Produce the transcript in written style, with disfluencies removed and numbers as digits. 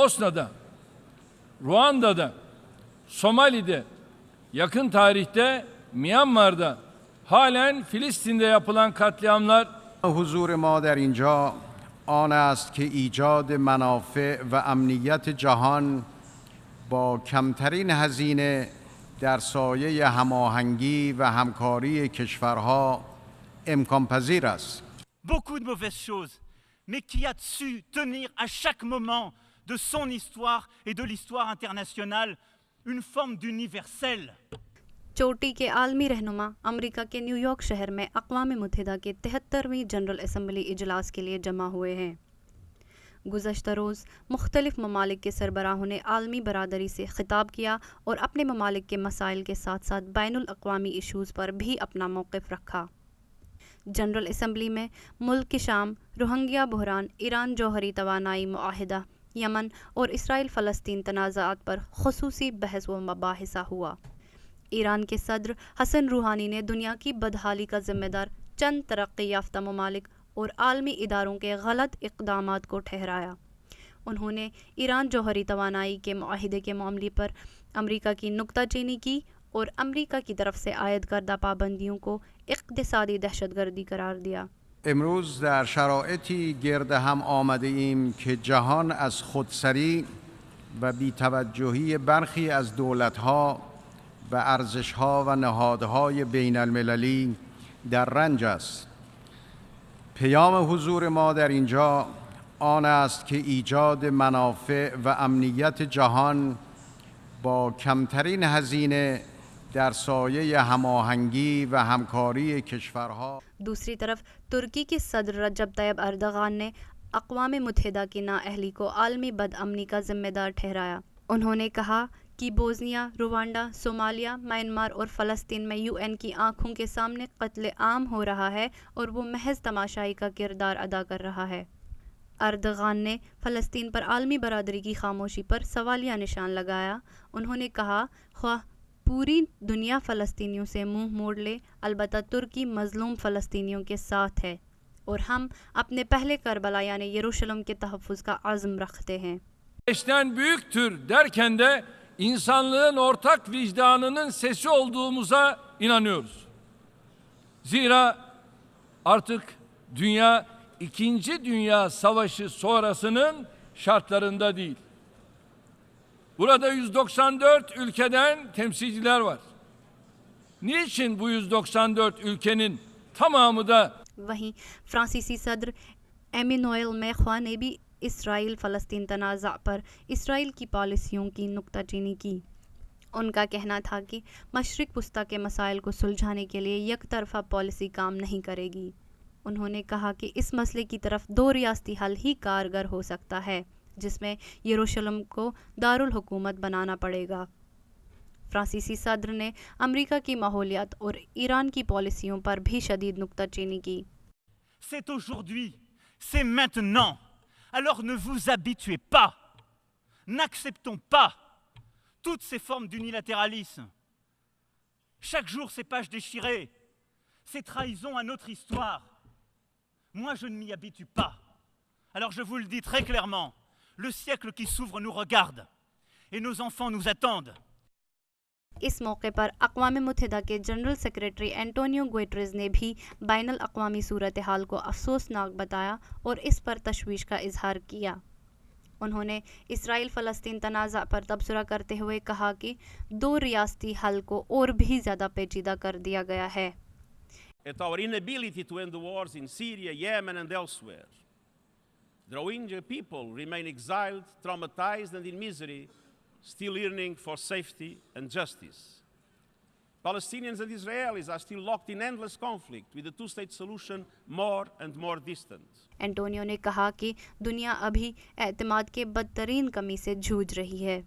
Bosna'da, Ruanda'da, Somali'de, yakın tarihte Myanmar'da, halen Filistin'de yapılan katliamlar حضور ما در اینجا آن است که ایجاد منافع و امنیت جهان با کمترین هزینه در سایه هماهنگی و همکاری کشورها امکان پذیر است. Beaucoup de mauvaises choses, mais qui a su tenir à chaque moment de son histoire et de l'histoire internationale une forme d'universel. चोटी के आलमी रहनुमा अमेरिका के न्यूयॉर्क शहर में अक़वाम मुत्तहिदा के 73वीं जनरल असम्बली इजलास के लिए जमा हुए हैं। गुज़श्ता रोज़ मुख्तलिफ ममालिक के सरबराहों ने आलमी बरादरी से ख़िताब किया और अपने ममालिक के मसाइल के साथ साथ बैनुल अक़वामी इशूज़ पर भी अपना मौक़िफ़ रखा। जनरल असम्बली में मुल्क की शाम, रोहिंग्या बहरान, ईरान जौहरी तवानाई मुआहिदा, यमन और इसराइल फ़लस्तीन तनाज़ात पर ख़ुसूसी बहस व मबाहिसा हुआ। ईरान के सदर हसन रूहानी ने दुनिया की बदहाली का ज़िम्मेदार चंद तरक्की याफ्ता ममालिक और आलमी इदारों के गलत इक़दामात को ठहराया। उन्होंने ईरान जौहरी तवानाई के मुआहिदे के मामले पर अमेरिका की नुक्ताचीनी की और अमेरिका की तरफ से आयद करदा पाबंदियों को इक़्तिसादी दहशतगर्दी करार दिया। امروز در شرایطی گرد هم آمده ایم که جهان از خودسری و بی‌توجهی برخی از دولت‌ها و ارزش‌ها و نهادهای بین المللی در رنج است. پیام حضور ما در اینجا آن است که ایجاد منافع و امنیت جهان با کمترین هزینه در سایه هماهنگی و همکاری کشورها. दूसरी तरफ तुर्की के सदर रजब तैयब अर्दगान ने अक़वाम मुत्तहिदा की नाअहली को आलमी बदअमनी का ज़िम्मेदार ठहराया। उन्होंने कहा कि बोस्निया, रुवांडा, सोमालिया, म्यांमार और फ़लस्तीन में यूएन की आंखों के सामने कत्ल आम हो रहा है और वो महज तमाशाई का किरदार अदा कर रहा है। अर्दगान ने फ़लस्तीन पर आलमी बरादरी की खामोशी पर सवालिया निशान लगाया। उन्होंने कहा, ख्वाह पूरी दुनिया फ़लस्तीनियों से मुंह मोड़ ले, अलबत्ता तुर्की मज़लूम फ़लस्तीनियों के साथ है और हम अपने पहले करबला यानी यरूशलेम के तहफ़्फ़ुज़ का अज़्म रखते हैं। eşten büyüktür derken de insanlığın ortak vicdanının sesi olduğumuza inanıyoruz. Zira artık dünya 2. Dünya Savaşı sonrasının şartlarında değil. Burada 194 ülkeden temsilciler var. Niçin bu 194 ülkenin tamamı da वहीं फ्रांसीसी सदर एमिनुएल मैख्वा ने भी इसराइल फ़लस्तीन तनाज़ा पर इसराइल की पॉलिसियों की नुक्ताचीनी की। उनका कहना था कि मशरिक़ वस्ता के मसाइल को सुलझाने के लिए यकतरफ़ा पॉलिसी काम नहीं करेगी। उन्होंने कहा कि इस मसले की तरफ 2 रियासती हल ही कारगर हो सकता है, जिसमें यरूशलेम को दारुल हुकूमत बनाना पड़ेगा। फ्रांसीसी सदर ने अमेरिका की माहौलियात और ईरान की पॉलिसियों पर भी शदीद नुक्ताचीनी की। C'est aujourd'hui, c'est maintenant. Alors ne vous habituez pas. N'acceptons pas toutes ces formes d'unilatéralisme. Chaque jour, ces pages déchirées, ces trahisons à notre histoire. Moi, je ne m'y habitue pas. Alors je vous le dis très clairement, le siècle qui s'ouvre nous regarde et nos enfants nous attendent. इस मौके पर अक़वाम मुत्तहिदा के general secretary Antonio Guterres ने भी बैनुल अक़वामी सूरत हाल को अफसोसनाक बताया और इस पर तशवीश का इजहार किया। उन्होंने इसराइल फ़लस्तीन तनाज़ा पर तबसरा करते हुए कहा कि 2 रियासती हल को और भी ज़्यादा पेचीदा कर दिया गया है। At our inability to end the wars in Syria, Yemen and elsewhere. The Rohingya people remain exiled, traumatized and in misery, still yearning for safety and justice. Palestinians and Israelis are still locked in endless conflict, with the two-state solution more and more distant. Antonio ने कहा कि दुनिया अभी एतमाद के बदतरीन कमी से जूझ रही है।